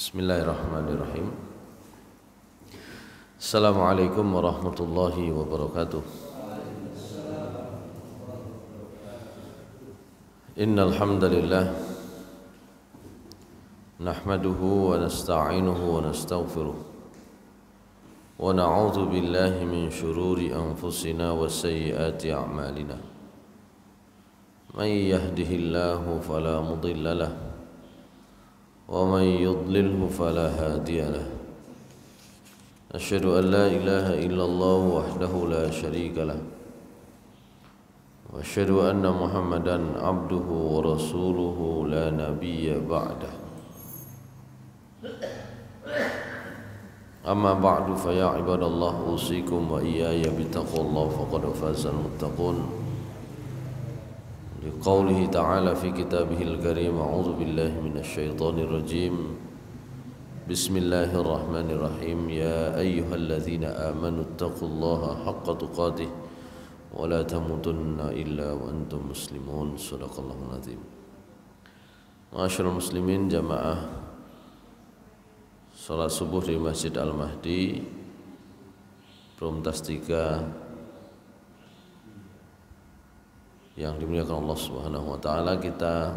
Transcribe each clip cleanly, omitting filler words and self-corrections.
Bismillahirrahmanirrahim. Assalamualaikum warahmatullahi wabarakatuh. Innal hamdalillah nahmaduhu wa nasta'inuhu wa nastaghfiruh wa na'udzu billahi min shururi anfusina wa sayyiati a'malina. May yahdihillahu fala mudilla lahu wa may yudlilhu fala hadiya lahu. Asyhadu an la ilaha illallah wahdahu la syarika lahu wa asyhadu anna Muhammadan abduhu wa rasuluhu la nabiyya ba'dah. Amma ba'du fa ya ibadallah usikum wa iyaya bittaqwallah faqad fazal muttaqun. Liqaulihi ta'ala fi kitabihil karim, a'udzu billahi minasyaitonir rajim. Bismillahirrahmanirrahim. Ya ayyuhalladzina amanu taqullaha haqqa tuqatih wa la tamutunna illa wa antum muslimun. Shadaqallahul azim. Ma'asyiral muslimin, jamaah salat subuh di Masjid Al-Mahdi Perumtas 3 yang dimuliakan Allah Subhanahu wa taala, kita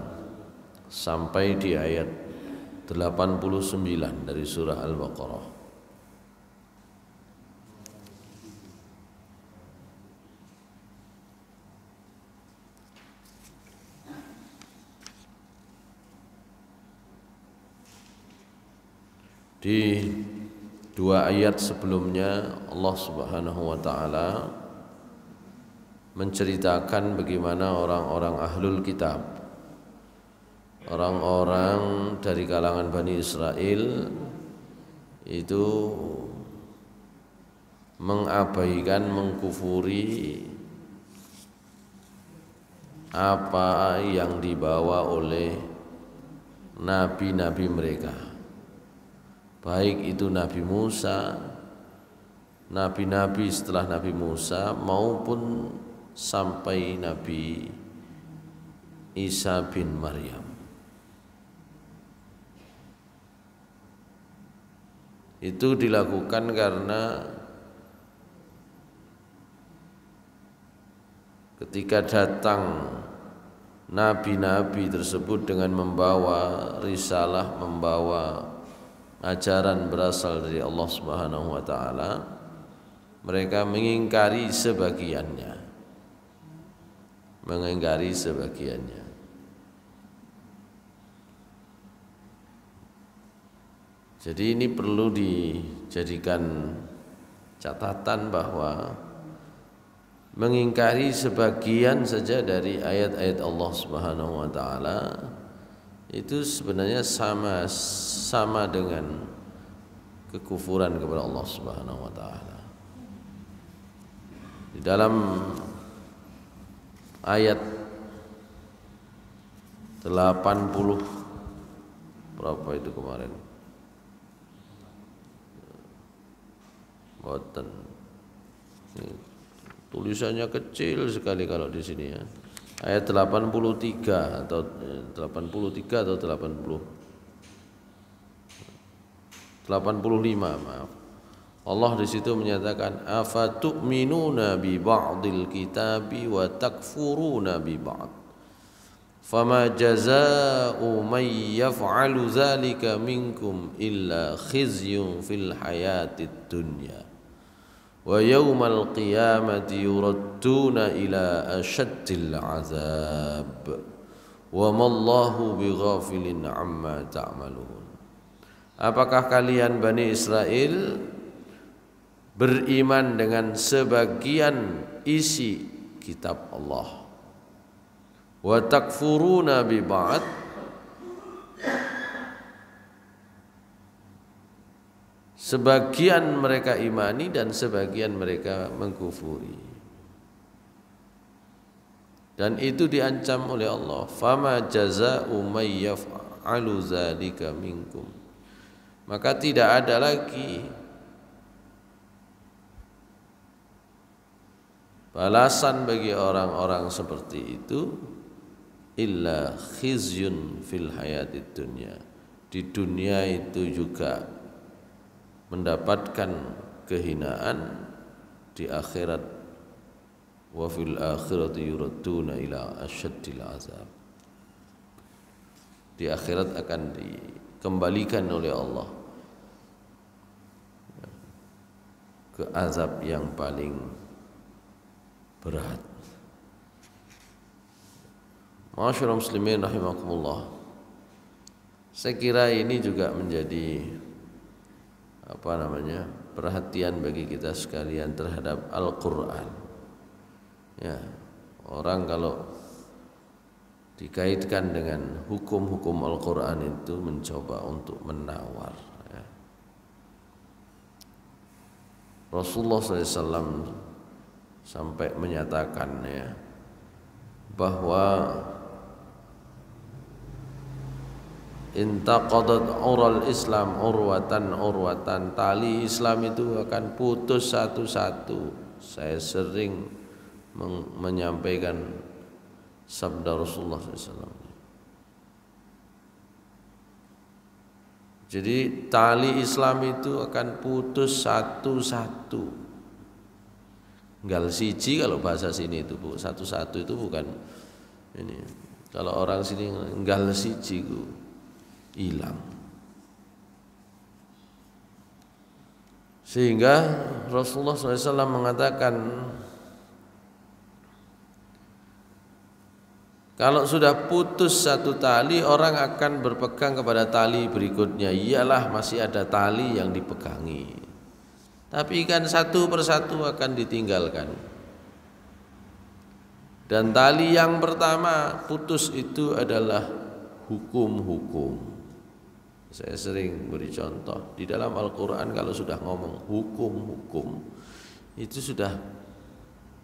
sampai di ayat 89 dari surah Al-Baqarah. Di dua ayat sebelumnya Allah Subhanahu wa taala menceritakan bagaimana orang-orang ahlul kitab, orang-orang dari kalangan Bani Israel itu mengabaikan, mengkufuri apa yang dibawa oleh nabi-nabi mereka, baik itu Nabi Musa, nabi-nabi setelah Nabi Musa, maupun sampai Nabi Isa bin Maryam. Itu dilakukan karena ketika datang nabi-nabi tersebut dengan membawa risalah, membawa ajaran berasal dari Allah Subhanahu wa taala, mereka mengingkari sebagiannya. Jadi ini perlu dijadikan catatan bahwa mengingkari sebagian saja dari ayat-ayat Allah Subhanahu wa taala itu sebenarnya sama dengan kekufuran kepada Allah Subhanahu wa taala. Di dalam ayat 80 berapa itu kemarin? Boten. Tulisannya kecil sekali kalau di sini ya. Ayat 83 atau 85, maaf. Allah di situ menyatakan afatu'minuna bi ba'dil kitabi wa takfuruna bi ba'd. Fama jazaa'u may yaf'alu dzalika minkum illa khizyun fil hayatid dunya wa yawmal qiyamati yuradduna ila ashaddil 'adzab wa mallahu bighafilin 'amma ta'malun. Apakah kalian Bani Israel beriman dengan sebagian isi kitab Allah, wa takfuruna bi ba'd, sebagian mereka imani dan sebagian mereka mengkufuri, dan itu diancam oleh Allah. Fama jazaa'u may yaf'alu dzalika minkum, maka tidak ada lagi balasan bagi orang-orang seperti itu illa khizyun fil hayatid dunya, di dunia itu juga mendapatkan kehinaan, di akhirat wa fil akhirati yuradduna ila asyaddil azab. Di akhirat akan dikembalikan oleh Allah ke azab yang paling berat. Ma'asyiral muslimin rahimakumullah. Saya kira ini juga menjadi perhatian bagi kita sekalian terhadap Al-Qur'an. Ya, orang kalau dikaitkan dengan hukum-hukum Al-Qur'an itu mencoba untuk menawar, ya. Rasulullah SAW sampai menyatakan, ya, bahwa intaqadat ural Islam urwatan, tali Islam itu akan putus satu-satu. Saya sering menyampaikan sabda Rasulullah SAW. Jadi tali Islam itu akan putus satu-satu. Nggal siji kalau bahasa sini itu, Bu, satu-satu itu bukan ini. Kalau orang sini nggal siji ku hilang. Sehingga Rasulullah SAW mengatakan, kalau sudah putus satu tali, orang akan berpegang kepada tali berikutnya. Iyalah masih ada tali yang dipegangi, tapi kan satu persatu akan ditinggalkan. Dan tali yang pertama putus itu adalah hukum-hukum. Saya sering beri contoh, di dalam Al-Quran kalau sudah ngomong hukum-hukum, itu sudah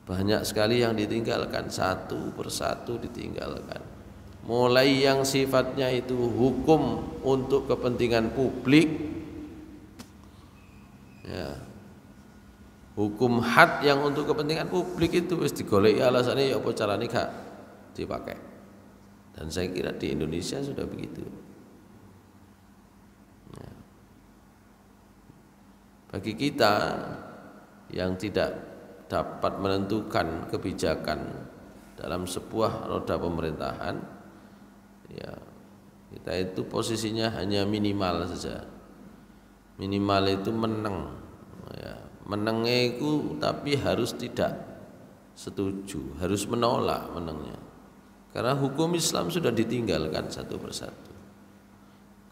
banyak sekali yang ditinggalkan, satu persatu ditinggalkan. Mulai yang sifatnya itu hukum untuk kepentingan publik, ya, hukum had yang untuk kepentingan publik itu wis digoleki alasannya ya apa carane gak dipakai. Dan saya kira di Indonesia sudah begitu. Ya. Bagi kita yang tidak dapat menentukan kebijakan dalam sebuah roda pemerintahan, ya, kita itu posisinya hanya minimal saja. Minimal itu menang, ya, menangnya itu, tapi harus tidak setuju, harus menolak menangnya. Karena hukum Islam sudah ditinggalkan satu persatu.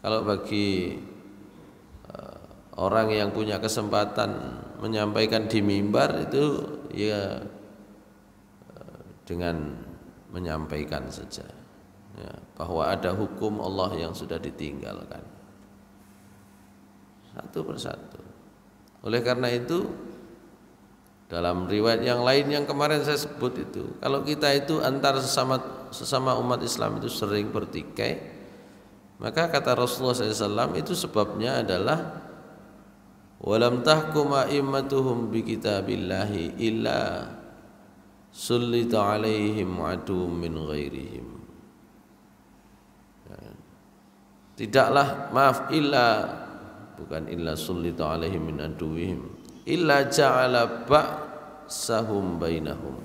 Kalau bagi orang yang punya kesempatan menyampaikan di mimbar itu, ya, dengan menyampaikan saja, ya, bahwa ada hukum Allah yang sudah ditinggalkan satu persatu. Oleh karena itu, dalam riwayat yang lain yang kemarin saya sebut itu, kalau kita itu antar sesama umat Islam itu sering bertikai, maka kata Rasulullah SAW itu sebabnya adalah walam tahkum a'immatuhum bi kitabillahi illa sullita alaihim adu min ghairihim. Tidaklah, maaf, bukan illa sullita alaihim min aduwihim, illa ja'ala ba'sahum bainahum.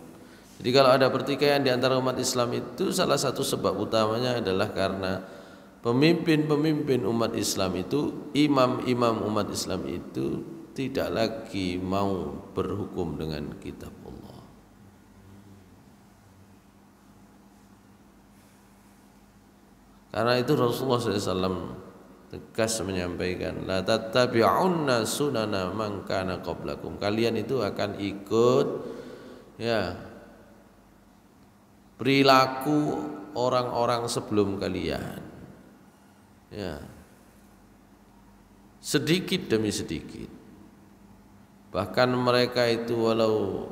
Jadi kalau ada pertikaian di antara umat Islam itu, salah satu sebab utamanya adalah karena pemimpin-pemimpin umat Islam itu, imam-imam umat Islam itu tidak lagi mau berhukum dengan kitab Allah. Karena itu Rasulullah SAW tegas menyampaikan, la tattabi'unna sunana man kana qablakum. Kalian itu akan ikut, ya, perilaku orang-orang sebelum kalian, ya, sedikit demi sedikit. Bahkan mereka itu walau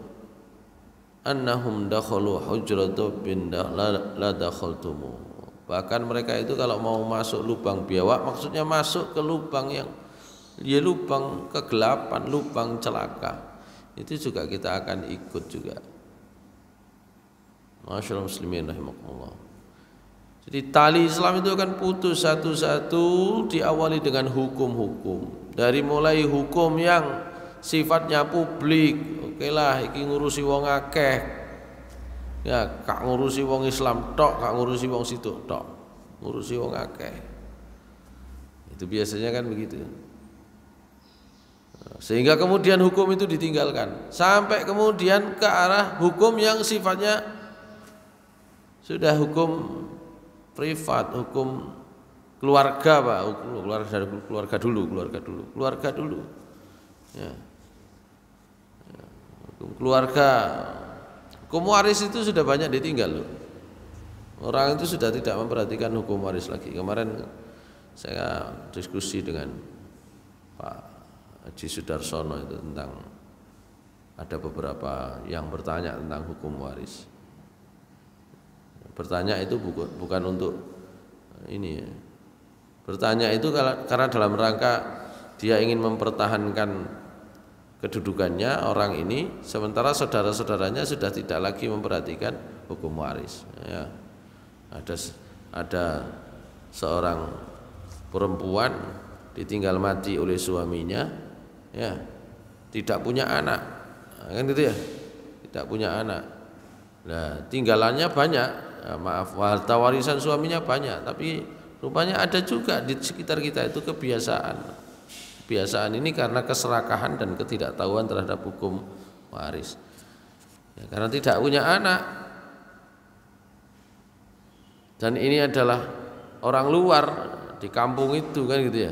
annahum dakhalu hujratu bin la dakhaltumu. Bahkan mereka itu kalau mau masuk lubang biawak, maksudnya masuk ke lubang yang, ya, lubang kegelapan, lubang celaka, itu juga kita akan ikut juga. Masyaallah muslimin rahimakumullah. Jadi tali Islam itu akan putus satu-satu, diawali dengan hukum-hukum. Dari mulai hukum yang sifatnya publik, oke lah, iki ngurusi wong akeh. Ya, kak ngurusi wong Islam tok, kak ngurusi wong situ tok, ngurusi wong akeh. Itu biasanya kan begitu. Sehingga kemudian hukum itu ditinggalkan, sampai kemudian ke arah hukum yang sifatnya sudah hukum privat, hukum keluarga, Pak, keluarga dulu. Ya. Hukum keluarga, hukum waris itu sudah banyak ditinggal loh. Orang itu sudah tidak memperhatikan hukum waris lagi. Kemarin saya diskusi dengan Pak Haji Sudarsono itu tentang, ada beberapa yang bertanya tentang hukum waris. Bertanya itu bukan untuk ini ya. Bertanya itu karena dalam rangka dia ingin mempertahankan kedudukannya orang ini, sementara saudara-saudaranya sudah tidak lagi memperhatikan hukum waris. Ya. Ada seorang perempuan ditinggal mati oleh suaminya, ya, tidak punya anak, kan gitu ya, tidak punya anak. Nah, tinggalannya banyak. Harta warisan suaminya banyak, tapi rupanya ada juga di sekitar kita itu kebiasaan ini karena keserakahan dan ketidaktahuan terhadap hukum waris ya, karena tidak punya anak, dan ini adalah orang luar di kampung itu kan gitu ya,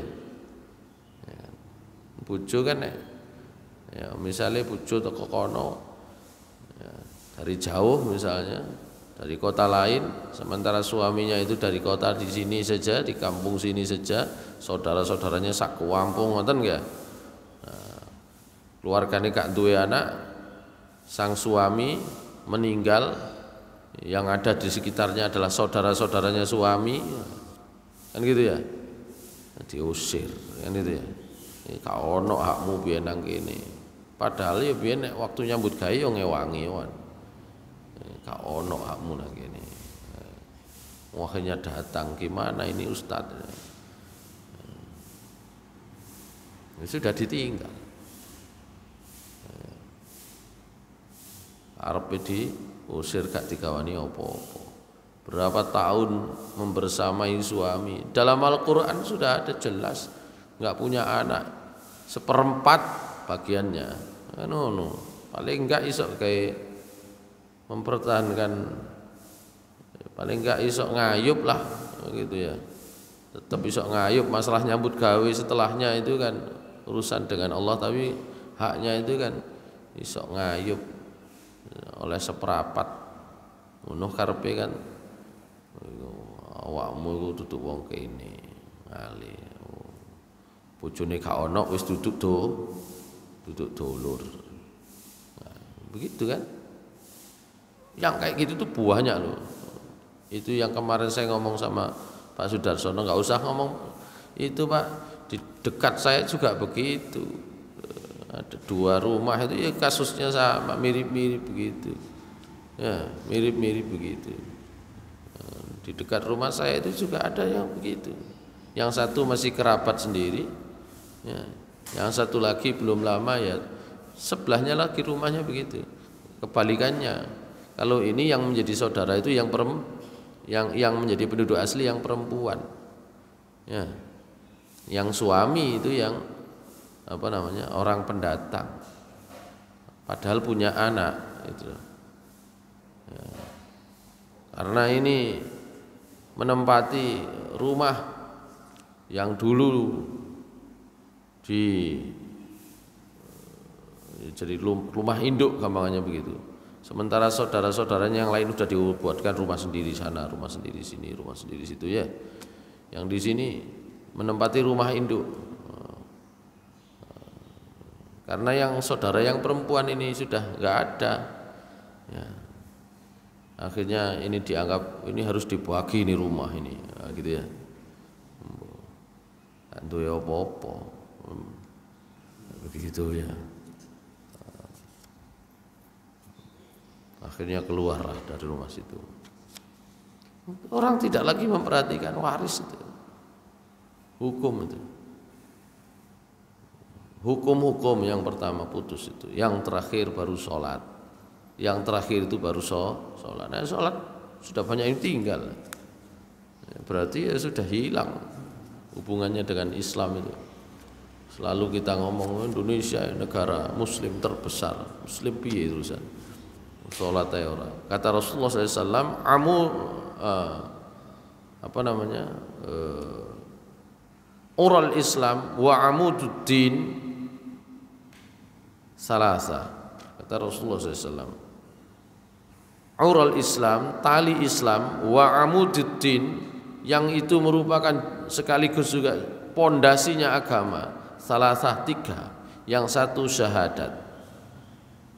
bojo kan ya, misalnya bojo teko kono ya, dari jauh misalnya dari kota lain, sementara suaminya itu dari kota di sini saja, di kampung sini saja, saudara-saudaranya sak kampung, ngoten nggih. Nah, keluargane gak duwe anak, sang suami meninggal, yang ada di sekitarnya adalah saudara-saudaranya suami, kan gitu ya, diusir, kan gitu ya. Gak ono hakmu biyen nang kene. Padahal ya biyen nek waktu nyambut gawe yo ngewangi wan. Gak ono hakmu nang kene. Akhirnya datang, gimana ini Ustaz? Sudah ditinggal. Arep diusir gak dikawani apa-apa. Berapa tahun membersamai suami. Dalam Al-Qur'an sudah ada jelas, enggak punya anak, 1/4 bagiannya. Anu, paling enggak iso kayak mempertahankan, paling enggak iso ngayup lah gitu ya, tetap iso ngayup. Masalah nyambut gawe setelahnya itu kan urusan dengan Allah, tapi haknya itu kan iso ngayup oleh 1/4 ngono karepe kan, awakmu iku duduk wong kene ngali bojone gak ono wis duduk dolur. Nah, begitu kan. Yang kayak gitu tuh buahnya loh. Itu yang kemarin saya ngomong sama Pak Sudarsono, nggak usah ngomong itu Pak, di dekat saya juga begitu. Ada 2 rumah itu ya kasusnya sama, mirip-mirip begitu. Ya, mirip-mirip begitu. Di dekat rumah saya itu juga ada yang begitu. Yang satu masih kerabat sendiri, ya. Yang satu lagi belum lama ya sebelahnya lagi rumahnya begitu. Kebalikannya. Kalau ini yang menjadi saudara itu yang menjadi penduduk asli yang perempuan, ya. Yang suami itu yang orang pendatang, padahal punya anak itu. Ya. Karena ini menempati rumah yang dulu jadi rumah induk gampangannya begitu. Sementara saudara-saudaranya yang lain sudah dibuatkan rumah sendiri sana, rumah sendiri sini, rumah sendiri situ ya. Yang di sini menempati rumah induk. Karena yang saudara yang perempuan ini sudah enggak ada. Ya. Akhirnya ini dianggap ini harus dibagi ini rumah ini, nah, gitu ya. Duwe apa-apa. Begitu ya. Akhirnya keluarlah dari rumah situ. Orang tidak lagi memperhatikan waris itu. Hukum itu. Hukum-hukum yang pertama putus itu. Yang terakhir baru sholat. Yang terakhir itu baru sholat. Nah, sholat sudah banyak yang tinggal. Berarti ya sudah hilang hubungannya dengan Islam itu. Selalu kita ngomong Indonesia negara Muslim terbesar. Muslim piye terusan. Sholat aja ora. Kata Rasulullah SAW, ural Islam wa amududdin salasa. Kata Rasulullah SAW, ural Islam, tali Islam, wa amududdin, yang itu merupakan sekaligus juga pondasinya agama, salasa, 3. Yang satu syahadat,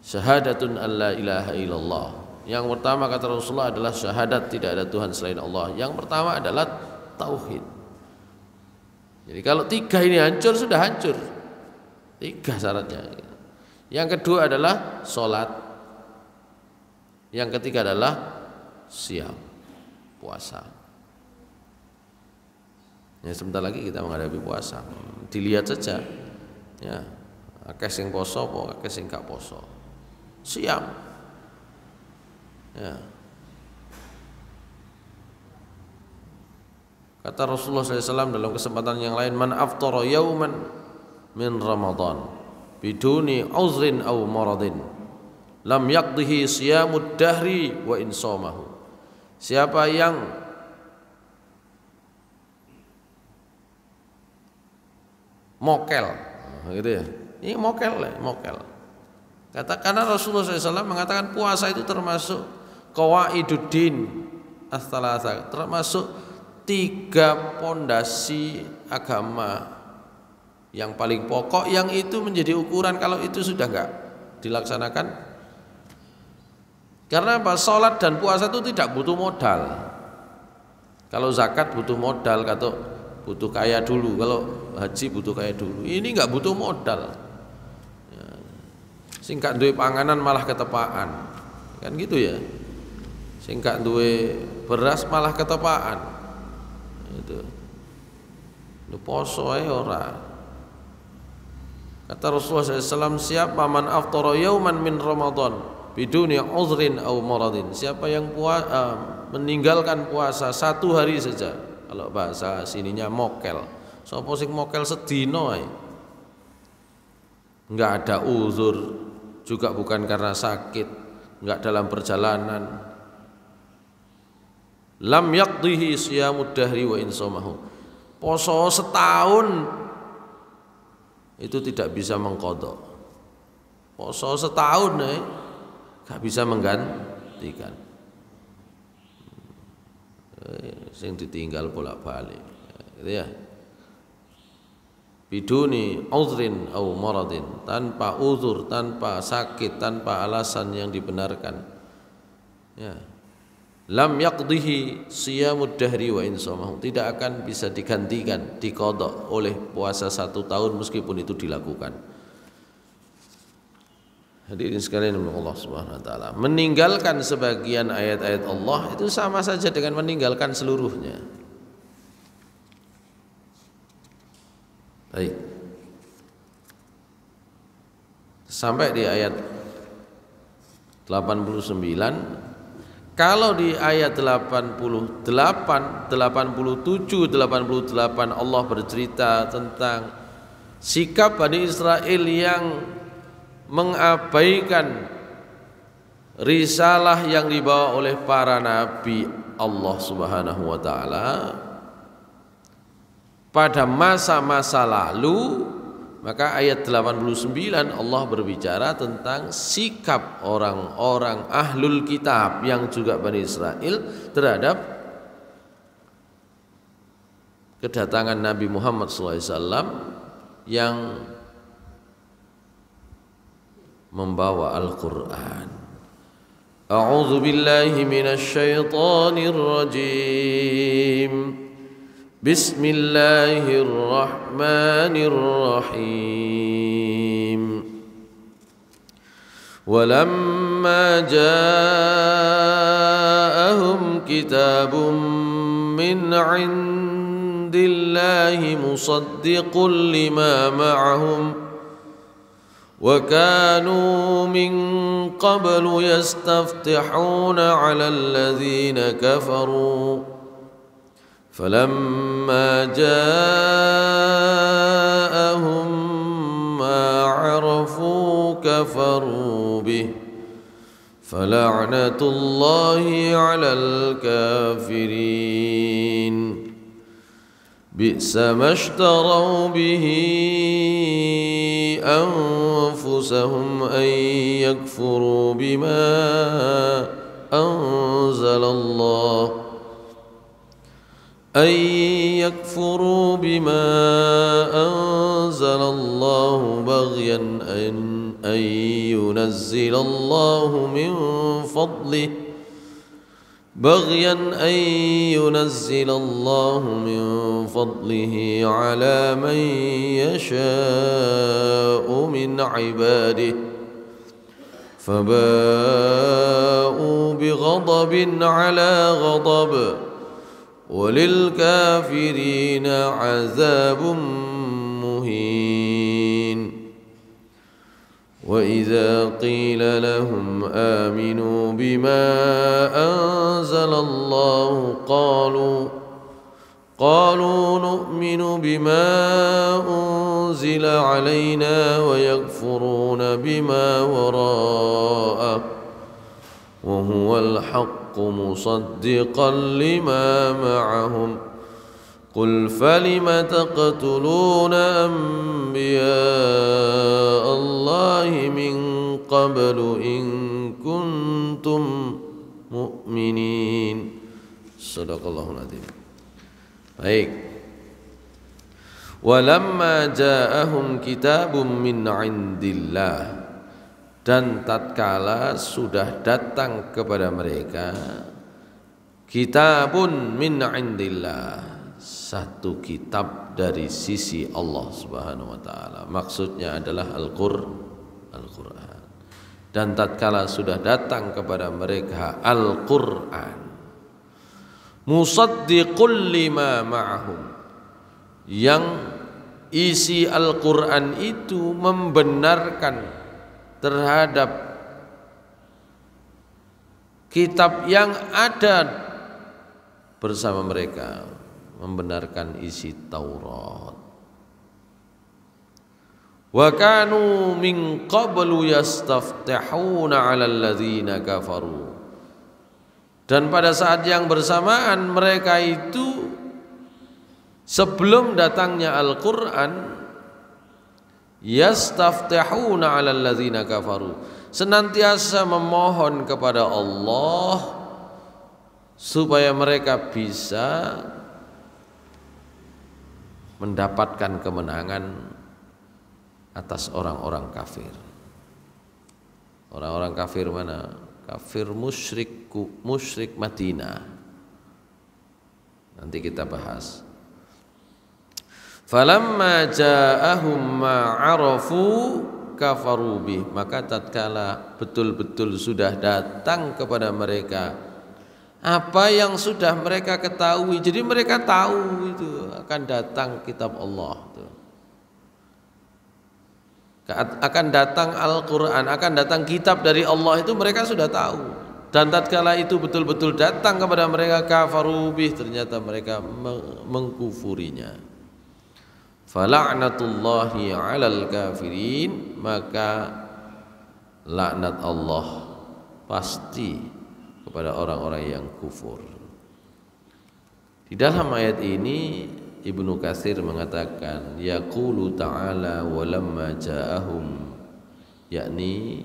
syahadatun alla ilaha illallah. Yang pertama kata Rasulullah adalah syahadat tidak ada Tuhan selain Allah. Yang pertama adalah tauhid. Jadi kalau 3 ini hancur, sudah hancur. 3 syaratnya. Yang kedua adalah sholat. Yang ketiga adalah siam, puasa. Ya, sebentar lagi kita menghadapi puasa. Dilihat saja. Ya, akeh sing poso apa akeh sing gak poso. Siam. Ya. Kata Rasulullah SAW dalam kesempatan yang lain, man aftara yauman min Ramadan biduni uzrin aw maradin lam yaqdihi siyamud dahri wa insamahu. Siapa yang mokel, gitu ya. Ini mokel. Karena Rasulullah SAW mengatakan puasa itu termasuk qawaiduddin as-salasa, termasuk 3 pondasi agama yang paling pokok, yang itu menjadi ukuran kalau itu sudah enggak dilaksanakan. Karena apa? Salat dan puasa itu tidak butuh modal. Kalau zakat butuh modal, atau butuh kaya dulu. Kalau haji butuh kaya dulu. Ini enggak butuh modal. Ya. Sing gak duwe panganan malah ketepaan. Kan gitu ya. Sing gak duwe beras malah ketepaan. Itu. Lu poso ae ora. Kata Rasulullah SAW, siapa man aftara yauman min Ramadan biduni uzrin aw maradin, siapa yang meninggalkan puasa 1 hari saja, kalau bahasa sininya mokel. Sapa sing mokel sedina ae, enggak ada uzur, juga bukan karena sakit, enggak dalam perjalanan, lam yaqdihi siyamud dahri wa insamahu, poso setahun itu tidak bisa mengqadha. Poso setahun gak bisa menggantikan. Sing ditinggal bolak-balik. Gitu ya. Biduni uzrin au maradin, tanpa uzur, tanpa sakit, tanpa alasan yang dibenarkan. Ya. Lam yaqdihi siyamud dahri wa insamahu, tidak akan bisa digantikan, diqadha oleh puasa 1 tahun meskipun itu dilakukan. Hadirin sekalian Allah Subhanahu wa taala, meninggalkan sebagian ayat-ayat Allah itu sama saja dengan meninggalkan seluruhnya. Baik. Sampai di ayat 89. Kalau di ayat 88, 87, 88 Allah bercerita tentang sikap Bani Israel yang mengabaikan risalah yang dibawa oleh para nabi Allah Subhanahu wa taala pada masa-masa lalu, maka ayat 89 Allah berbicara tentang sikap orang-orang ahlul kitab yang juga Bani Israel terhadap kedatangan Nabi Muhammad SAW yang membawa Al-Quran. A'udzu billahi minasy syaithanir rajim. Bismillahirrahmanirrahim. Walamma فلما جاءهم كتاب من عند الله مصدق لما معهم وكانوا من قبل يستفتحون على الذين كفروا فلما جاءهم ما عرفوا كفروا به فلعنة الله على الكافرين بئس ما اشتروا به أنفسهم أن يكفروا بما أنزل الله بغيا أن ينزل الله من فضله على من يشاء من عباده فباءوا بغضب على غضب وللكافرين عذاب مهين وإذا قيل لهم آمنوا بما أنزل الله قالوا نؤمن بما أنزل علينا ويكفرون بما وراءه وهو الحق مصدقا لما معهم قل فلم تقتلون أنبياء الله من قبل إن كنتم مؤمنين. Sadaqallahul adzim. Baik. Walamma ja'ahum kitabum min 'indillah, dan tatkala sudah datang kepada mereka kitabun min 'indillah, satu kitab dari sisi Allah Subhanahu wa taala. Maksudnya adalah Al-Qur'an. Dan tatkala sudah datang kepada mereka Al-Qur'an musaddiqul lima ma'ahum, yang isi Al-Qur'an itu membenarkan terhadap kitab yang ada bersama mereka, membenarkan isi Taurat. Wa kanu min qablu yastaftihuna 'alal ladzina kafaru, dan pada saat yang bersamaan mereka itu sebelum datangnya Al-Qur'an yastaftihuna 'alal ladzina kafaru, senantiasa memohon kepada Allah supaya mereka bisa mendapatkan kemenangan atas orang-orang kafir. Orang-orang kafir mana? Kafir musyrik Madinah. Nanti kita bahas. Falamma ja'ahum ma 'arafu kafaru bih, maka tatkala betul-betul sudah datang kepada mereka apa yang sudah mereka ketahui, jadi mereka tahu itu akan datang kitab Allah itu, akan datang Al-Qur'an, akan datang kitab dari Allah, itu mereka sudah tahu. Dan tatkala itu betul-betul datang kepada mereka kafaru bih, ternyata mereka mengkufurinya. Fala'natullahi 'alal kafirin, maka laknat Allah pasti kepada orang-orang yang kufur. Di dalam ayat ini Ibnu Katsir mengatakan yaqulu ta'ala walamma ja'ahum, yakni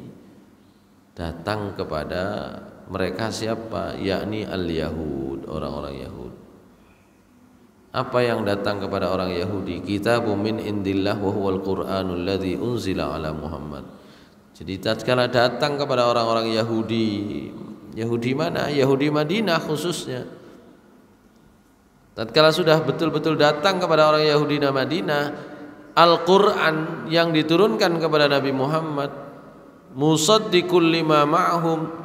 datang kepada mereka siapa? Yakni al-Yahud, orang-orang Yahud. Apa yang datang kepada orang Yahudi? Kitabun min indillah wa huwal Qur'anul ladzi unzila ala Muhammad. Jadi tatkala datang kepada orang-orang Yahudi, Yahudi mana? Yahudi Madinah khususnya. Tatkala sudah betul-betul datang kepada orang Yahudi Madinah Al-Qur'an yang diturunkan kepada Nabi Muhammad, musaddiqul lima ma'hum,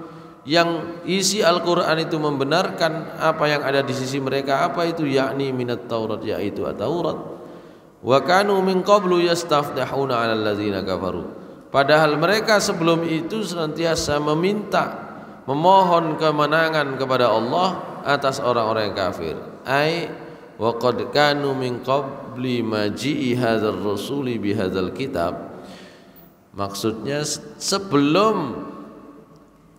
yang isi Al-Quran itu membenarkan apa yang ada di sisi mereka. Apa itu? Yakni minat Taurat, yaitu At-Taurat. Wa kanu min qablu yastaftihuna 'alal ladzina kafaru, padahal mereka sebelum itu senantiasa memohon kemenangan kepada Allah atas orang-orang yang kafir. Ai wa qad kanu min qabli maji'i hadzal rasuli bihadzal kitab, maksudnya sebelum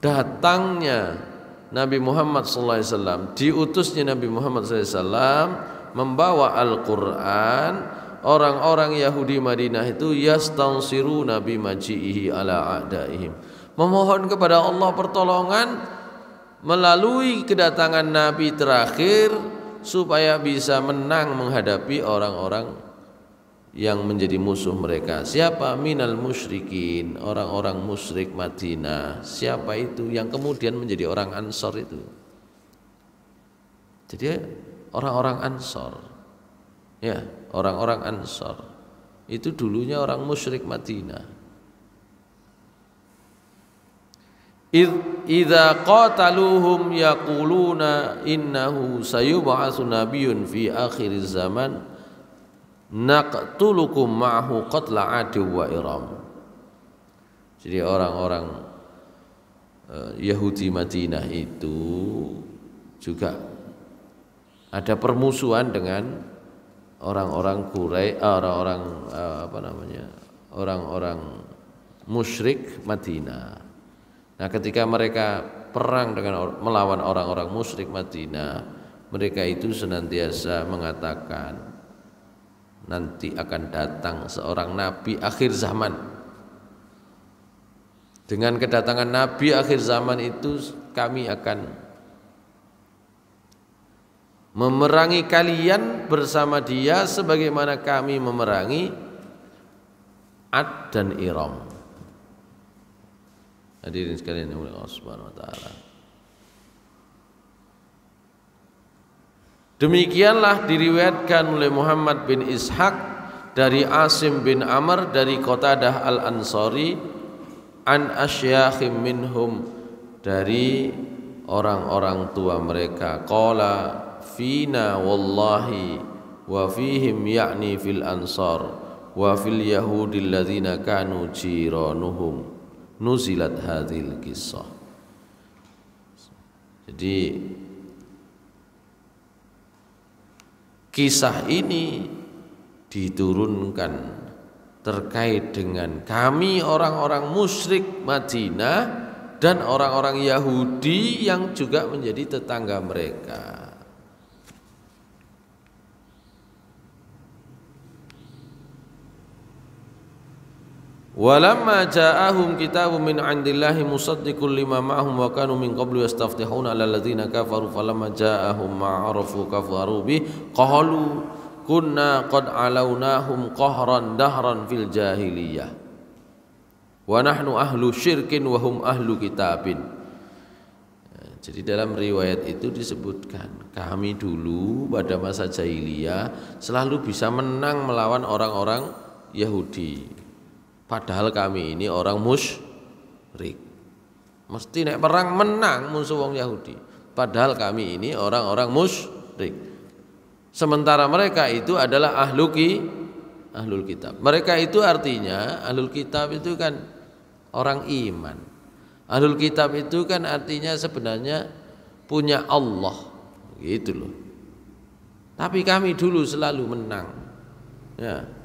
datangnya Nabi Muhammad SAW, diutusnya Nabi Muhammad SAW membawa Al-Quran, orang-orang Yahudi Madinah itu yastansiruna bi maji'ihi ala a'daihim, memohon kepada Allah pertolongan melalui kedatangan Nabi terakhir supaya bisa menang menghadapi orang-orang yang menjadi musuh mereka. Siapa? Minal musyrikin, orang-orang musyrik Madinah. Siapa itu? Yang kemudian menjadi orang Ansor itu. Jadi orang-orang Ansor, ya, orang-orang Ansor itu dulunya orang musyrik Madinah. Idza qataluhum yaquluna innahu sayub'atsu nabiyyun fi akhiriz zaman naqtulukum ma'hu qatla 'adi wa iram. Jadi orang-orang Yahudi Madinah itu juga ada permusuhan dengan orang-orang Quraisy, orang-orang musyrik Madinah. Nah, ketika mereka perang melawan orang-orang musyrik Madinah, mereka itu senantiasa mengatakan nanti akan datang seorang nabi akhir zaman. Dengan kedatangan nabi akhir zaman itu kami akan memerangi kalian bersama dia sebagaimana kami memerangi Ad dan Iram. Hadirin sekalian yang Allah Subhanahu wa taala. Demikianlah diriwayatkan oleh Muhammad bin Ishaq dari Asim bin Amr dari Qatadah al-Ansari an asyakhim minhum, dari orang-orang tua mereka, qala fina wallahi wa fihim yakni fil ansar wa fil yahudil ladzina kanu jiranuhum nuzilat hadhil kisah. Jadi kisah ini diturunkan terkait dengan kami orang-orang musyrik Madinah dan orang-orang Yahudi yang juga menjadi tetangga mereka. Walamma ja'ahum kitabun min 'indillahi musaddiqul lima ma'ahum wa kanu min qablu yastaftihuna 'alal ladzina kafaru falamma ja'ahum ma 'arafu kafaru bi qalu kunna qad 'alawnahum qahran dahran fil jahiliyah wa nahnu ahlu syirkin wa hum ahlu kitabin. Jadi dalam riwayat itu disebutkan kami dulu pada masa jahiliyah selalu bisa menang melawan orang-orang Yahudi. Padahal kami ini orang musyrik, mesti nek perang menang musuh wong Yahudi. Padahal kami ini orang-orang musyrik. Sementara mereka itu adalah ahlul kitab. Mereka itu artinya ahlul kitab itu kan orang iman. Ahlul kitab itu kan artinya sebenarnya punya Allah, gitu loh. Tapi kami dulu selalu menang. Ya.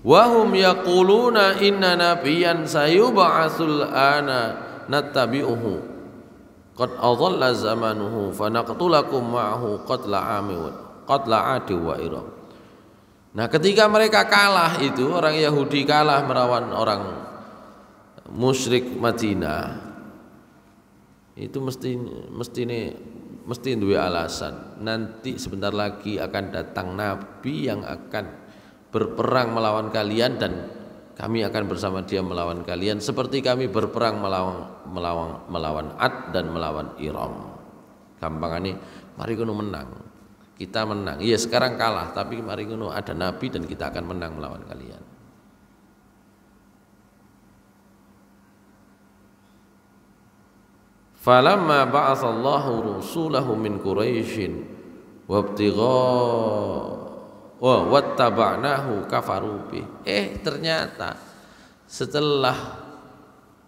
Wahum yaquluna inna nabiyyan sayub'atsul ana nattabi'uhu qad adalla zamanuhu fanaqtulakum ma'ahu qatla 'adi wa iram. Nah, ketika mereka kalah itu, orang Yahudi kalah melawan orang musyrik Madinah, itu mesti duwe alasan. Nanti sebentar lagi akan datang nabi yang akan berperang melawan kalian dan kami akan bersama dia melawan kalian seperti kami berperang melawan Ad dan melawan Iram. Gampangane mari kuno menang. Kita menang. Iya, sekarang kalah tapi mari kuno ada nabi dan kita akan menang melawan kalian. Falamma ba'atsallahu rusulahu min Quraisyin wabtigha wattaba'nahu kafaru bih. Ternyata setelah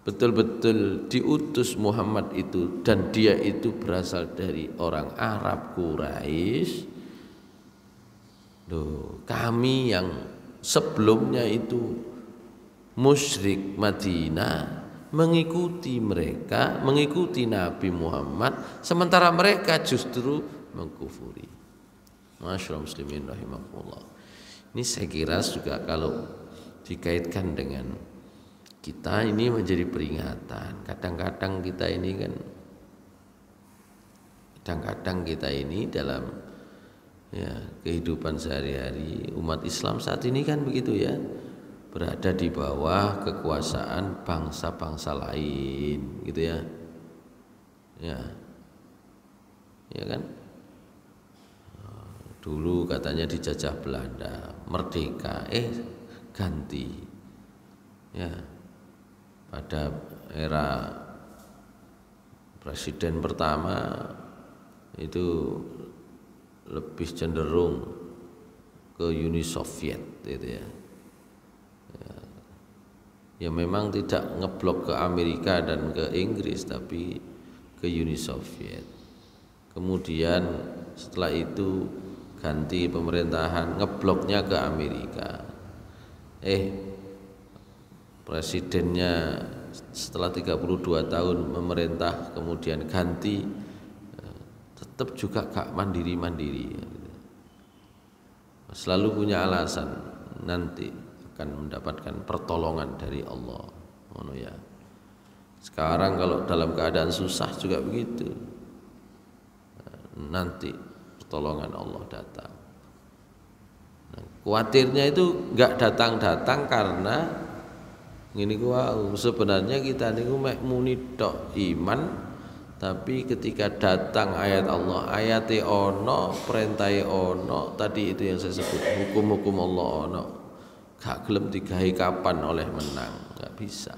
betul-betul diutus Muhammad itu, dan dia itu berasal dari orang Arab Quraisy, kami yang sebelumnya itu musyrik Madinah mengikuti mereka, mengikuti Nabi Muhammad, sementara mereka justru mengkufuri. Masyaallah muslimin rahimakumullah. Ini saya kira juga kalau dikaitkan dengan kita ini menjadi peringatan. Kadang-kadang kita ini dalam kehidupan sehari-hari umat Islam saat ini kan begitu ya, berada di bawah kekuasaan bangsa-bangsa lain gitu ya. Ya kan? Dulu katanya dijajah Belanda, merdeka, ganti. Ya. Pada era presiden pertama itu lebih cenderung ke Uni Soviet gitu ya. Ya memang tidak ngeblok ke Amerika dan ke Inggris, tapi ke Uni Soviet. Kemudian setelah itu ganti pemerintahan, ngebloknya ke Amerika. Presidennya setelah 32 tahun memerintah kemudian ganti, tetap juga gak mandiri-mandiri. Selalu punya alasan nanti akan mendapatkan pertolongan dari Allah. Ya. Sekarang kalau dalam keadaan susah juga begitu. Nanti pertolongan Allah datang. Khawatirnya itu enggak datang-datang karena ngene ku sebenarnya kita niku mek muni tok iman, tapi ketika datang ayat Allah, ayate ono, perintahe ono, tadi itu yang saya sebut hukum-hukum Allah ono, gak gelem digawe kapan oleh menang, gak bisa.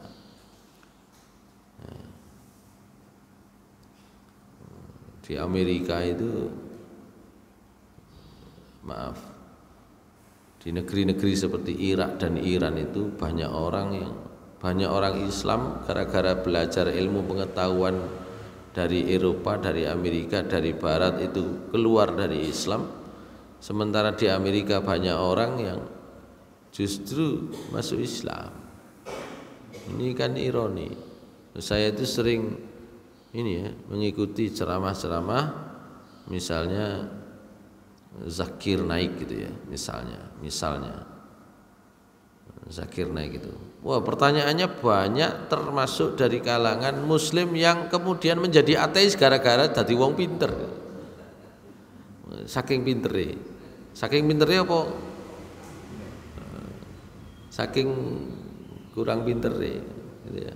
Di Amerika itu, maaf, di negeri-negeri seperti Irak dan Iran itu banyak orang Islam gara-gara belajar ilmu pengetahuan dari Eropa, dari Amerika, dari Barat itu keluar dari Islam. Sementara di Amerika banyak orang yang justru masuk Islam. Ini kan ironi. Saya itu sering mengikuti ceramah-ceramah, misalnya Zakir Naik gitu ya, misalnya Zakir Naik itu. Wah, pertanyaannya banyak, termasuk dari kalangan Muslim yang kemudian menjadi ateis gara-gara dadi wong pinter. Saking pintere apa? Saking kurang pintere gitu ya.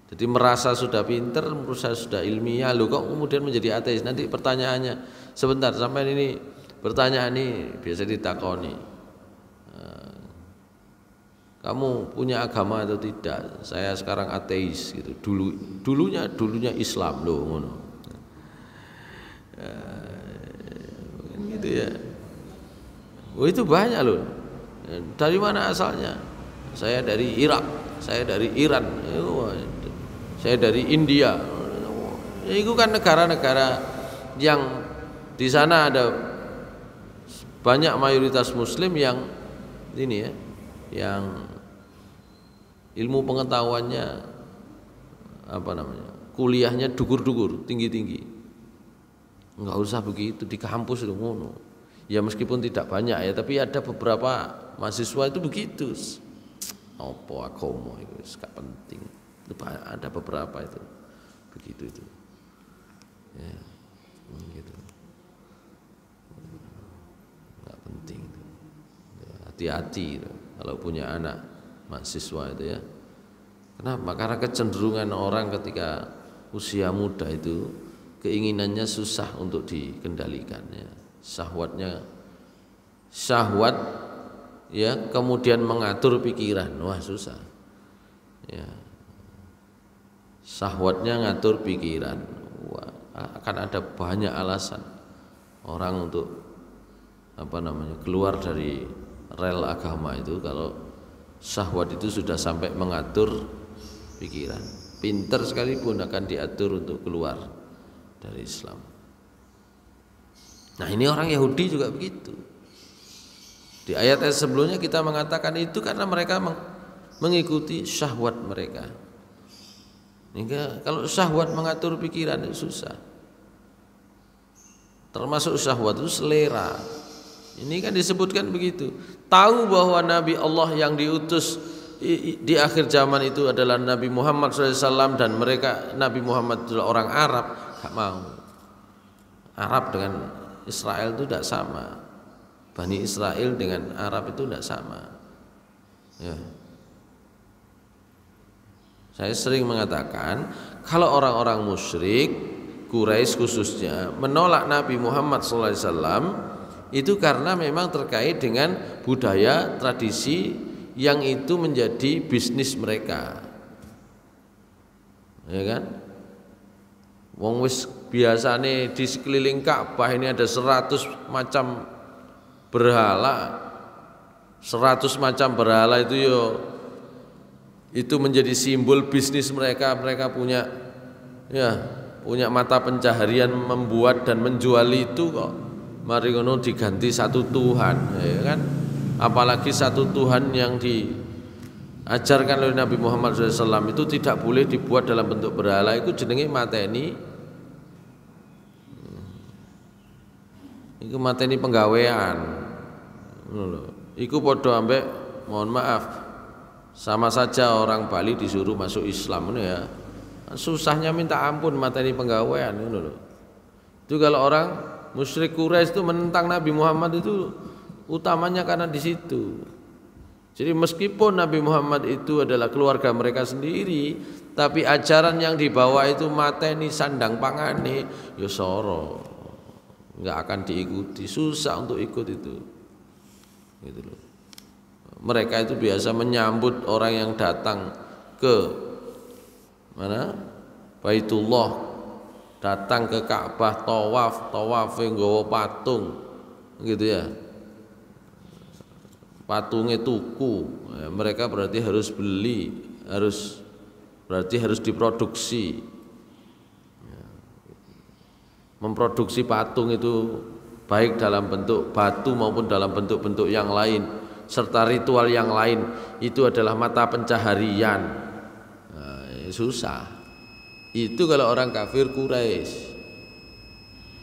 Jadi merasa sudah pinter, merasa sudah ilmiah, loh kok kemudian menjadi ateis. Nanti pertanyaannya, sebentar sampai ini pertanyaan ini biasa ditakoni, kamu punya agama atau tidak? Saya sekarang ateis gitu. Dulunya Islam loh ngono. Gitu ya. Itu banyak loh. Dari mana asalnya? Saya dari Irak, saya dari Iran, saya dari India. Itu kan negara-negara yang di sana ada banyak mayoritas Muslim yang ini ya, yang ilmu pengetahuannya kuliahnya dukur-dukur, tinggi-tinggi. Enggak usah begitu di kampus itu ngono. Ya meskipun tidak banyak ya, tapi ada beberapa mahasiswa itu begitu. Apa agama itu gak penting. Itu ada beberapa itu begitu itu. Ya, gitu. Gak penting itu. Hati-hati itu, kalau punya anak mahasiswa itu ya. Kenapa? Karena kecenderungan orang ketika usia muda itu keinginannya susah untuk dikendalikannya. Syahwat ya, kemudian mengatur pikiran, wah susah. Ya. Syahwatnya ngatur pikiran. Wah, akan ada banyak alasan orang untuk keluar dari rel agama itu kalau syahwat itu sudah sampai mengatur pikiran. Pinter sekalipun akan diatur untuk keluar dari Islam. Nah, ini orang Yahudi juga begitu. Di ayat-ayat sebelumnya kita mengatakan itu karena mereka mengikuti syahwat mereka. Hingga kalau syahwat mengatur pikiran itu susah. Termasuk syahwat itu selera. Ini kan disebutkan begitu. Tahu bahwa Nabi Allah yang diutus di akhir zaman itu adalah Nabi Muhammad SAW dan mereka Nabi Muhammad adalah orang Arab, gak mau. Arab dengan Israel itu tidak sama. Bani Israel dengan Arab itu tidak sama. Ya. Saya sering mengatakan kalau orang-orang musyrik Quraisy khususnya menolak Nabi Muhammad SAW itu karena memang terkait dengan budaya tradisi yang itu menjadi bisnis mereka, ya kan? Wong wis biasane di sekeliling Ka'bah ini ada 100 macam berhala, 100 macam berhala itu itu menjadi simbol bisnis mereka. Mereka punya mata pencaharian membuat dan menjual itu kok. Mari ngono diganti satu Tuhan, ya kan? Apalagi satu Tuhan yang diajarkan oleh Nabi Muhammad SAW itu tidak boleh dibuat dalam bentuk berhala. Itu jenenge mateni. Iku mateni penggawean. Iku padha ambek mohon maaf. Sama saja orang Bali disuruh masuk Islam ya. Susahnya minta ampun mateni penggawean ngono lho. Itu kalau orang musyrik Quraisy itu menentang Nabi Muhammad itu utamanya karena di situ. Jadi meskipun Nabi Muhammad itu adalah keluarga mereka sendiri, tapi ajaran yang dibawa itu mateni sandang pangane ya soro. Enggak akan diikuti, susah untuk ikut itu. Gitu loh. Mereka itu biasa menyambut orang yang datang ke mana? Baitullah, datang ke Ka'bah, tawaf nggawa patung. Gitu ya. Patungnya tuku, ya, mereka berarti harus beli, berarti harus diproduksi. Ya. Memproduksi patung itu baik dalam bentuk batu maupun dalam bentuk-bentuk yang lain, serta ritual yang lain itu adalah mata pencaharian. Nah, susah. Itu kalau orang kafir Quraisy,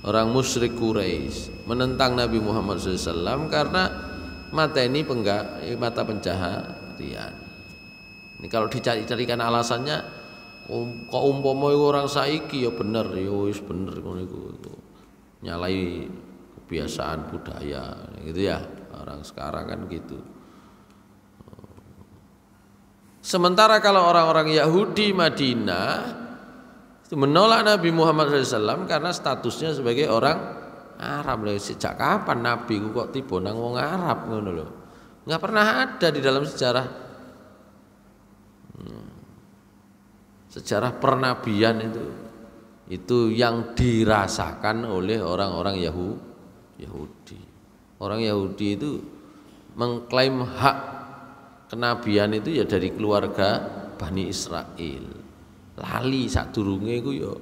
orang musyrik Quraisy menentang Nabi Muhammad SAW karena mateni mata pencaharian. Ini kalau dicari-carikan alasannya, kok umpama orang saiki ya bener, ya wis bener ngono iku. Nyalai kebiasaan budaya gitu ya. Orang sekarang kan gitu. Sementara kalau orang-orang Yahudi Madinah itu menolak Nabi Muhammad SAW karena statusnya sebagai orang Arab. Sejak kapan Nabi kok tiba nang wong Arab ngono lho. Enggak pernah ada di dalam sejarah pernabian itu yang dirasakan oleh orang-orang Yahudi. Orang Yahudi itu mengklaim hak kenabian itu ya dari keluarga Bani Israel. Lali sadurunge iku ya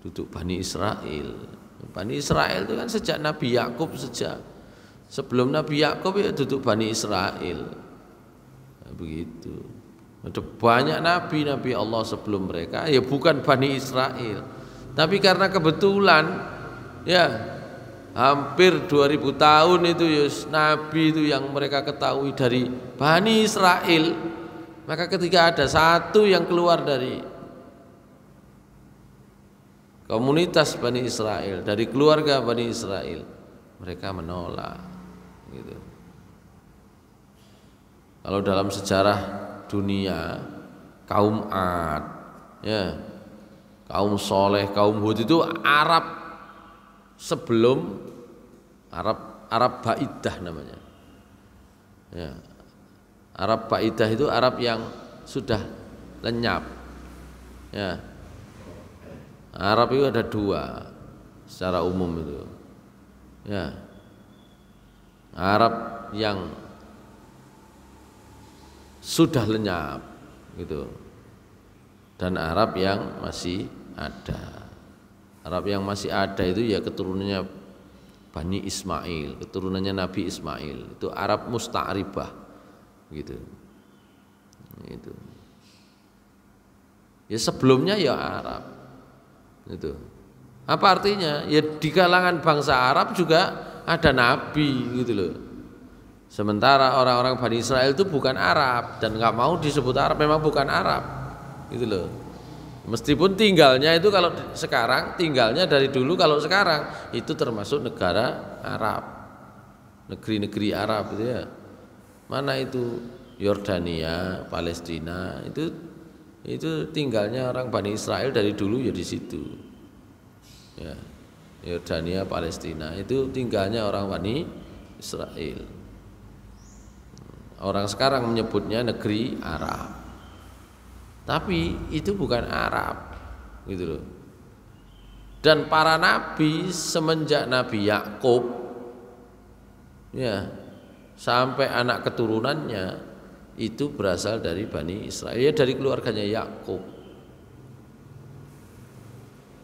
duduk Bani Israel. Bani Israel itu kan sejak Nabi Yakub, sejak sebelum Nabi Yakub ya duduk Bani Israel. Nah, begitu. Ada banyak nabi Allah sebelum mereka ya bukan Bani Israel. Tapi karena kebetulan ya hampir 2000 tahun itu ya nabi itu yang mereka ketahui dari Bani Israel. Maka ketika ada satu yang keluar dari komunitas Bani Israel, dari keluarga Bani Israel, mereka menolak gitu. Kalau dalam sejarah dunia kaum Ad ya, kaum Soleh, kaum Hud itu Arab sebelum Arab Baidah namanya ya. Arab Baidah itu Arab yang sudah lenyap Ya. Arab itu ada dua secara umum itu. Ya. Arab yang sudah lenyap gitu. Dan Arab yang masih ada. Arab yang masih ada itu ya keturunannya Bani Ismail, keturunannya Nabi Ismail. Itu Arab musta'ribah gitu. Itu. Ya sebelumnya ya Arab. Itu. Apa artinya? Ya di kalangan bangsa Arab juga ada nabi gitu loh. Sementara orang-orang Bani Israel itu bukan Arab dan nggak mau disebut Arab, memang bukan Arab gitu loh. Meskipun tinggalnya itu kalau sekarang tinggalnya dari dulu, kalau sekarang itu termasuk negara Arab, negeri-negeri Arab gitu ya. Mana itu Yordania, Palestina, itu tinggalnya orang Bani Israel dari dulu ya di situ. Ya, Yordania, Palestina itu tinggalnya orang Bani Israel. Orang sekarang menyebutnya negeri Arab. Tapi itu bukan Arab gitu loh. Dan para nabi semenjak Nabi Yakub ya sampai anak keturunannya itu berasal dari Bani Israel, ya dari keluarganya Yakub.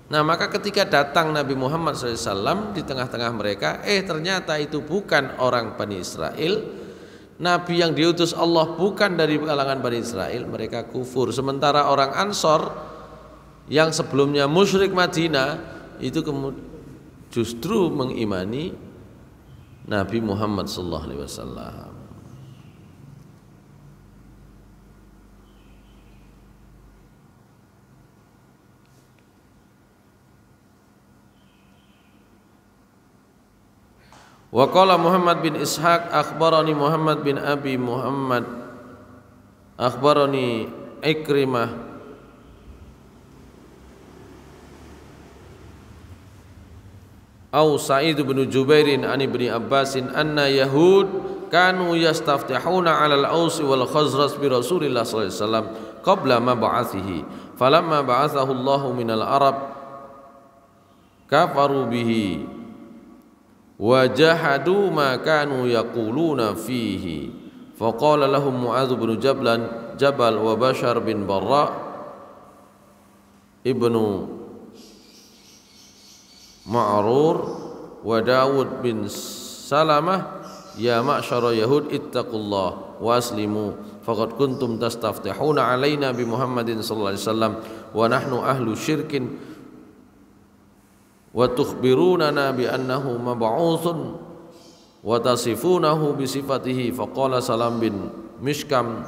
Nah maka ketika datang Nabi Muhammad SAW di tengah-tengah mereka, ternyata itu bukan orang Bani Israel. Nabi yang diutus Allah bukan dari kalangan Bani Israel, mereka kufur. Sementara orang Ansor yang sebelumnya musyrik Madinah itu justru mengimani Nabi Muhammad SAW. Wa qala Muhammad bin Ishaq akhbarani Muhammad bin Abi Muhammad akhbarani Ikrimah au Sa'id bin Jubairin an Ibni Abbasin anna Yahud kanu yastaftihuna 'ala al-Aus wal Khazraj bi Rasulillah sallallahu alaihi wasallam qabla mab'athihi falamma ba'athahu Allahu minal Arab kafaru bihi wa jahadu ma kanu yaquluna fihi faqala lahum Mu'adz bin Jabal wa Bashar bin Barra ibnu Ma'rur wa Dawud bin Salamah ya ma'syara Yahud ittaqullah wa aslimu faqad kuntum tastaftihuna alaina bi Muhammadin sallallahu alaihi wasallam wa nahnu ahlu syirkin wa tukhbirunana bi annahu mab'utsun wa tasifunahu bi sifatihi faqala Salam bin Mishkam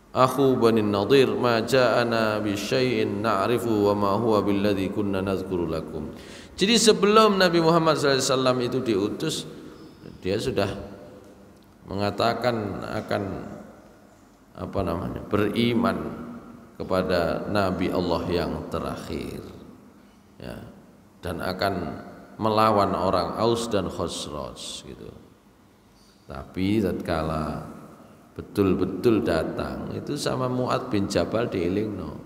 akhu Bani Nadir ma ja'ana bi syai'in na'rifu wa ma huwa billadzi kunna nazkuru lakum. Jadi sebelum Nabi Muhammad SAW itu diutus, dia sudah mengatakan akan beriman kepada Nabi Allah yang terakhir ya, dan akan melawan orang Aus dan Khazraj gitu. Tapi tatkala betul-betul datang itu sama Mu'adz bin Jabal dielingno,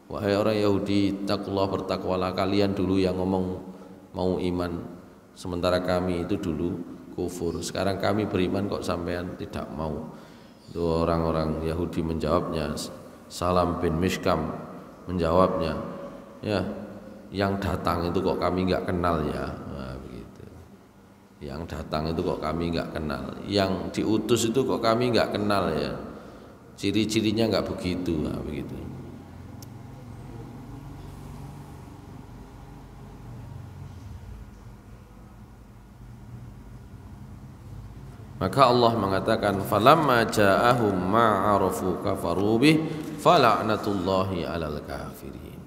wahai orang Yahudi, takullah, bertakwalah kalian dulu yang ngomong mau iman, sementara kami itu dulu kufur, sekarang kami beriman kok sampean tidak mau. Itu orang-orang Yahudi menjawabnya, Salam bin Mishkam menjawabnya, ya yang datang itu kok kami nggak kenal ya, nah, begitu. Yang datang itu kok kami nggak kenal, yang diutus itu kok kami nggak kenal ya, ciri-cirinya nggak begitu, nah, begitu. Maka Allah mengatakan falamma ja'ahum ma'arafu kafaru bih fala'natullahi 'alal kafirin.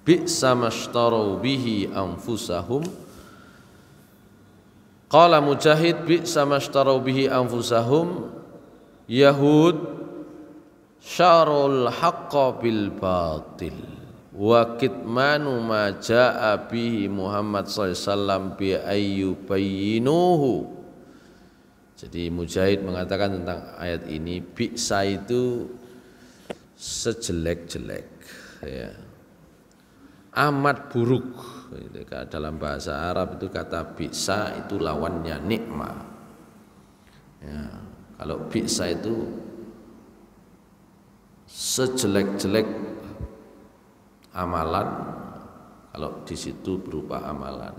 Bi'sa mashtarau bihi anfusahum. Qala Mujahid bi'sa mashtarau bihi anfusahum Yahud syarul haqqa bil batil wa kitmanu ma jaa bihi Muhammad sallallahu alaihi wasallam bi ayyubayyinuhu. Jadi Mujahid mengatakan tentang ayat ini, bi'sa itu sejelek-jelek, ya, amat buruk. Dalam bahasa Arab itu kata bi'sa itu lawannya nikma. Ya, kalau bi'sa itu sejelek-jelek amalan, kalau di situ berupa amalan.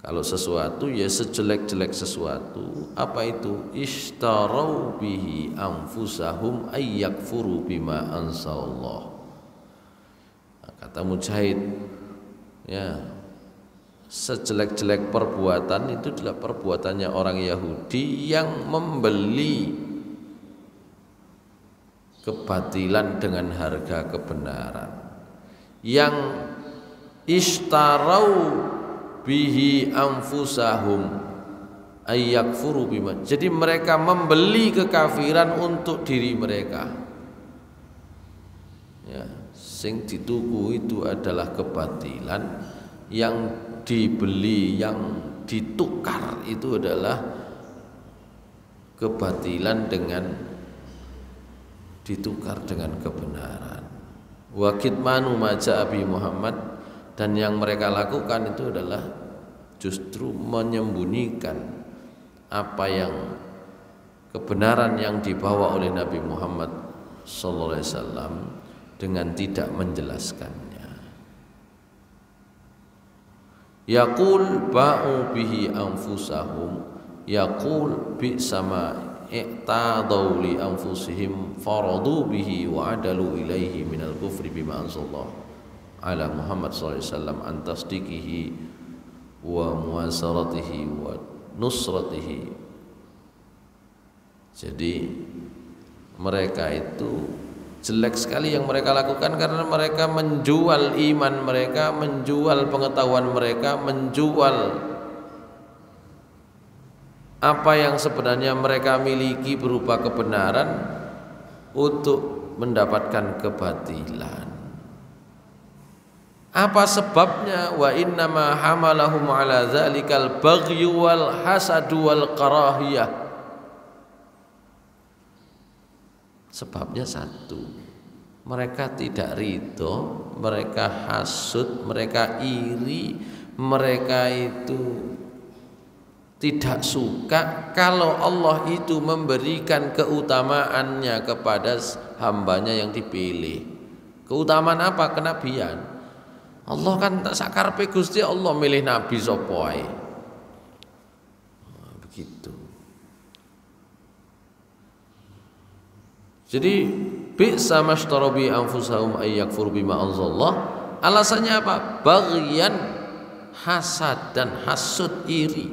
Kalau sesuatu ya sejelek-jelek sesuatu, apa itu? Ishtarau bihi anfusahum ayyakfuru bima anzalallah. Kata Mujahid, ya, sejelek-jelek perbuatan itu adalah perbuatannya orang Yahudi yang membeli kebatilan dengan harga kebenaran. Yang ishtarau bihi anfusahum ayyakfuru bima. Jadi mereka membeli kekafiran untuk diri mereka. Ya, sing dituku itu adalah kebatilan, yang dibeli, yang ditukar itu adalah kebatilan dengan ditukar dengan kebenaran. Wa kitmanu ma ja'a bi Muhammad, dan yang mereka lakukan itu adalah justru menyembunyikan apa yang kebenaran yang dibawa oleh Nabi Muhammad sallallahu alaihi wasallam dengan tidak menjelaskannya. Yaqul ba'u bihi anfusahum, yaqul bi sama i'tadaw li anfusihim faradu bihi wa adalu ilaihi minal kufri bima anzalallahu ala Muhammad sallallahu alaihi wasallam an tasdiqihi wa muasaratihi wa nusratihi. Jadi mereka itu jelek sekali yang mereka lakukan, karena mereka menjual iman mereka, menjual pengetahuan mereka, menjual apa yang sebenarnya mereka miliki berupa kebenaran untuk mendapatkan kebatilan. Apa sebabnya? Wa innama hamalahum ala dzalikal baghyu wal hasadu wal karahiyah. Sebabnya satu, mereka tidak ridho, mereka hasud, mereka iri, mereka itu tidak suka kalau Allah itu memberikan keutamaannya kepada hambanya yang dipilih. Keutamaan apa? Kenabian. Allah kan tak sakarpe Gusti Allah milih nabi sapa ae. Begitu. Jadi bi'sa mashtarabi anfusahum ayyakfuru bima anzalallah. Alasannya apa? Baghyan, hasad dan hasud, iri.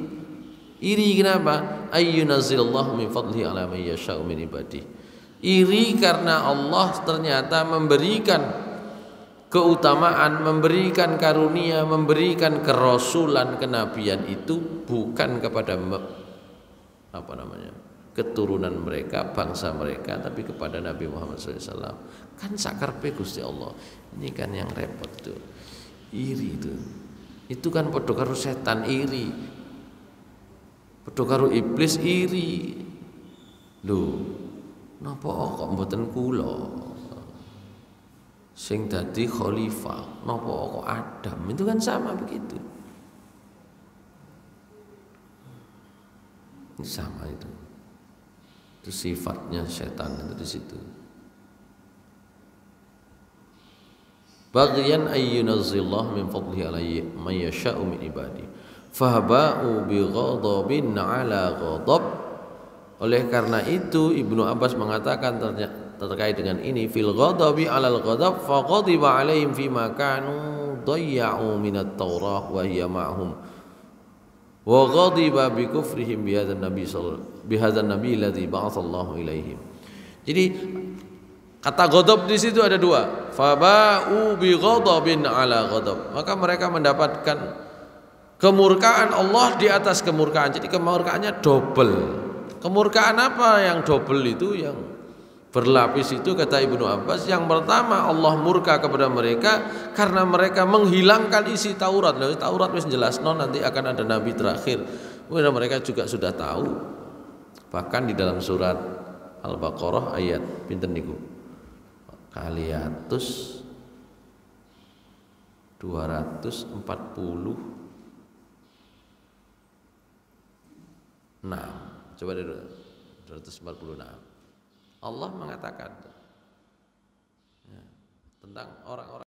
Iri kenapa? Ayyunazzilullahu min fadlihi ala man yasha'u min ibadihi. Iri karena Allah ternyata memberikan keutamaan, memberikan karunia, memberikan kerasulan, kenabian itu bukan kepada keturunan mereka, bangsa mereka, tapi kepada Nabi Muhammad SAW. Kan sakarpe Gusti Allah. Ini kan yang repot tuh, iri itu kan padha karo setan iri, padha karo iblis iri. Lho, napa kok mboten kula sing dadi khalifah, napa kok Adam? Itu kan sama begitu. Ini sama itu. Itu sifatnya setan itu di situ. Baghyan ayyunazzillahu min fadlihi alayhi man yasha'u min ibadi. Fahaba'u bi ghadabin 'ala ghadab. Oleh karena itu Ibnu Abbas mengatakan terkait dengan ini, fil ghadabi 'alal ghadab fa ghadiba 'alaihim fima kanu dayya'u minat taurah wa hiya ma'hum wa ghadiba bi kufrihim bi hadzal nabi alladzi ba'atsallahu ilaihim. Jadi kata ghadab di situ ada dua, faba'u bi ghadabin 'ala ghadab, maka mereka mendapatkan kemurkaan Allah di atas kemurkaan. Jadi kemurkaannya double. Kemurkaan apa yang double itu, yang berlapis itu? Kata Ibnu Abbas, yang pertama Allah murka kepada mereka karena mereka menghilangkan isi Taurat. Lalu Taurat wis jelas nanti akan ada nabi terakhir. Mereka juga sudah tahu Bahkan di dalam surat Al-Baqarah ayat pinten niku? Kaliatus 246. Coba dulu 246. Allah mengatakan tentang orang-orang